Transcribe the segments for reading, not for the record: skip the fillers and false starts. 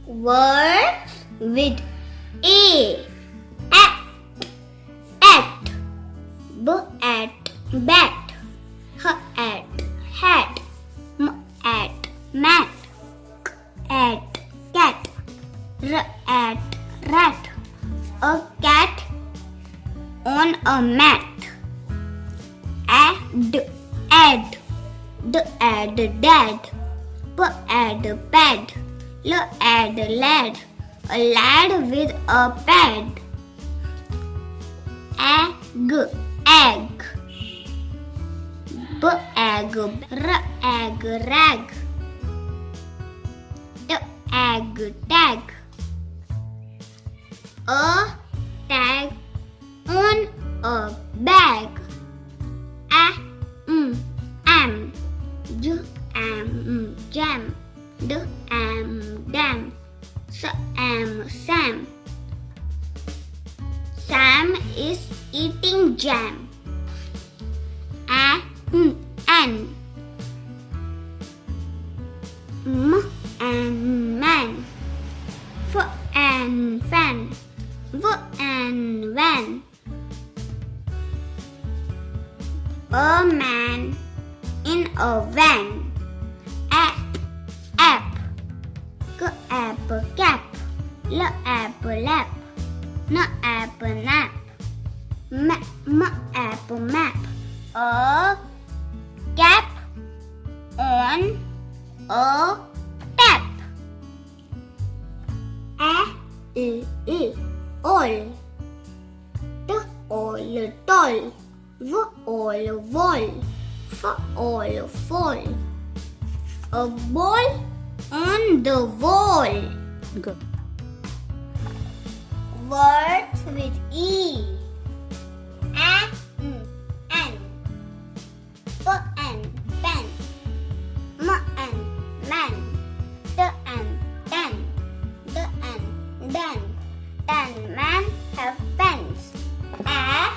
Words with A. At. B at bat. H at hat. M at mat. K at cat. R at rat. A cat on a mat. Add. D add dad. P add pad. L add lad. A lad with a pad. Egg. B egg. R egg rag. T egg tag. A tag on a bag. Am. J am jam. D am dam. S am Sam. Sam is eating jam. An. M and man. F and fan. V and van. A man in a van. App. K app cap. L app lap. N app nap. M app map. A cap on a tap. All. T all tall. V all wall. F all fall. A ball on the wall. Good. Words with E. An. P and pen. M and man. T and tan. D and dan. Dan man have pens. At.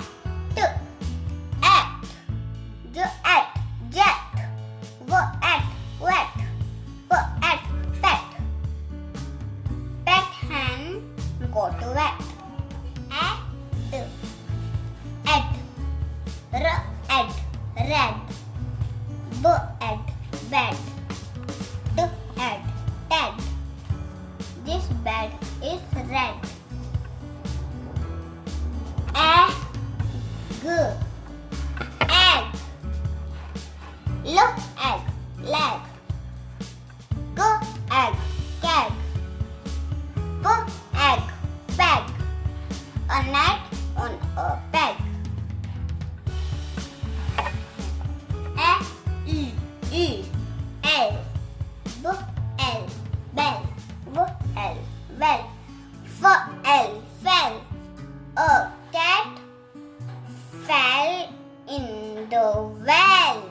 J at jet. V at wet. P at pet. Pet hen go to vet. At. R at red. B at bed. D at dead. This bed is red. Egg. Look at leg. Go egg cat. Go egg bag. A net on a peg. L. B L bell. V L well. F L fell. A cat fell in the well.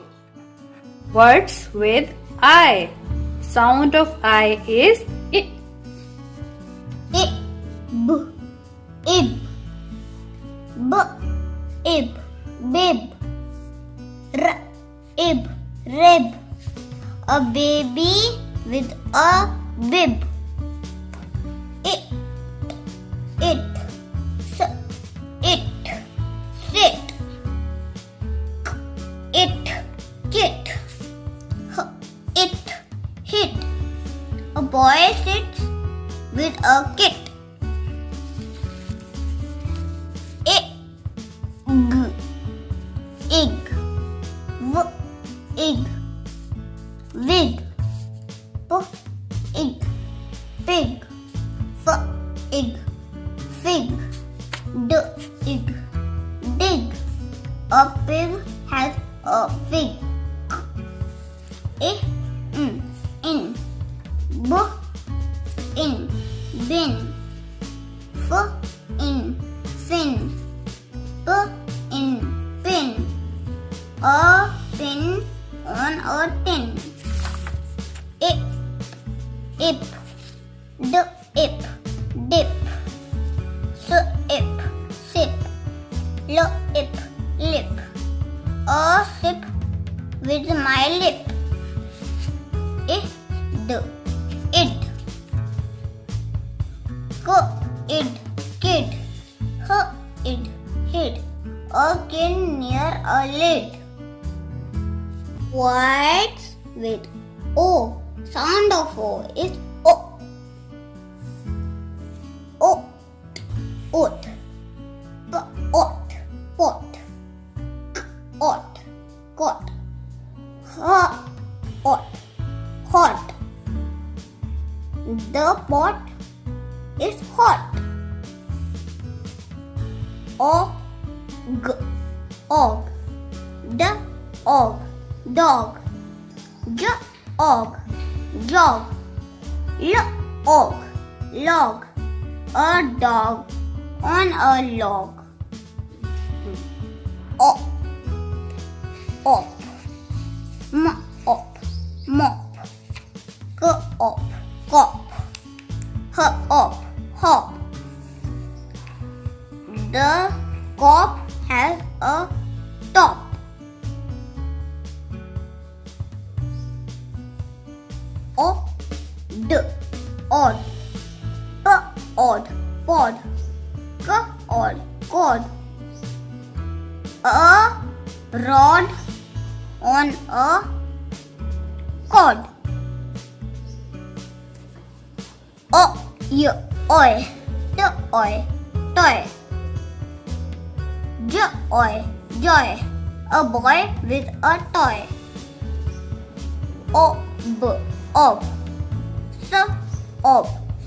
Words with I. Sound of I is I. Ib. B ib. Bib. Ib. Rib. A baby with a bib. It. It. Sit. It. Kit. It. Hit. A boy sits with a kit. Egg. Egg. Wig. Egg. Pig. Egg. Fig. Egg. Dig. A pig has a fig. In. In. Bin. In. Fin. In. Pin. A pin on a tin. Ip. Dip. Sip. Lip. A sip with my lip. Id. Words with O. Sound of O is O. O. Oat. Pot. Pot. Ot. Cot. Hot. Hot. The pot is hot. Og. Og. The og. Dog. Og. Jog. Og. Log. A dog on a log. Op. Op. Op. Mop. Op. Cop. Hop. Hop. The cop has a top. Odd. Odd. Pod. Odd. Cod. A rod on a cord. Oi. Toy. Joy. A boy with a toy. Ob.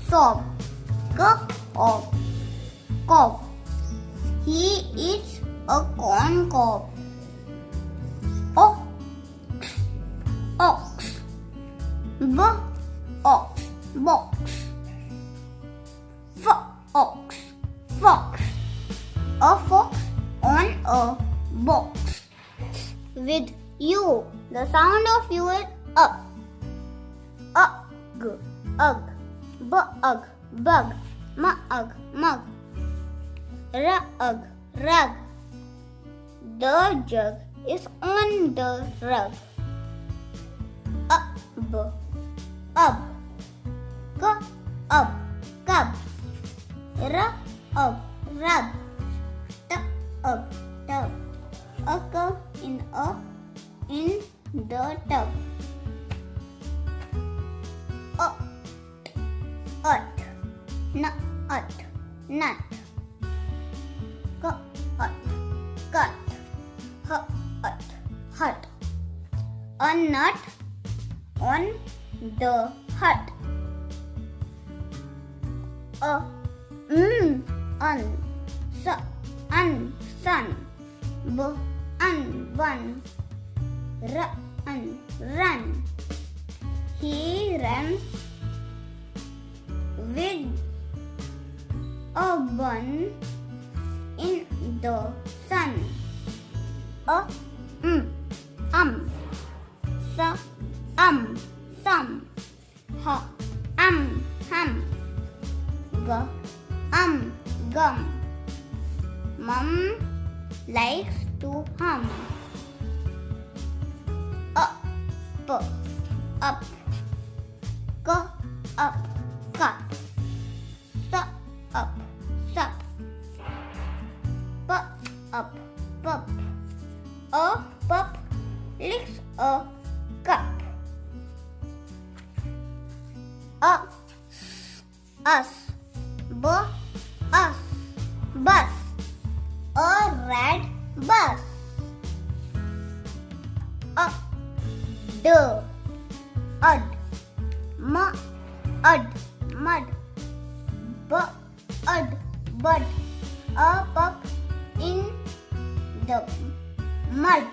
Sob. Cob. He eats a corn cob. Ox. Box. Fox. A fox on a box. With U, the sound of U is up. Ugg. Bug. Mug. Rug. The jug is on the rug. Up. Cub. Rub. Tub. A cup in the tub. Nut. Cut. Hut. A nut on the hut. Sun. Bun. Run. He runs with a bun in the sun. Some. Hum. Gum. Mum likes to hum. Up. Cup. Sup. Pup. A pup licks a cup. Us. Bus. A red bus. Mud. Bud. A pup in the mud.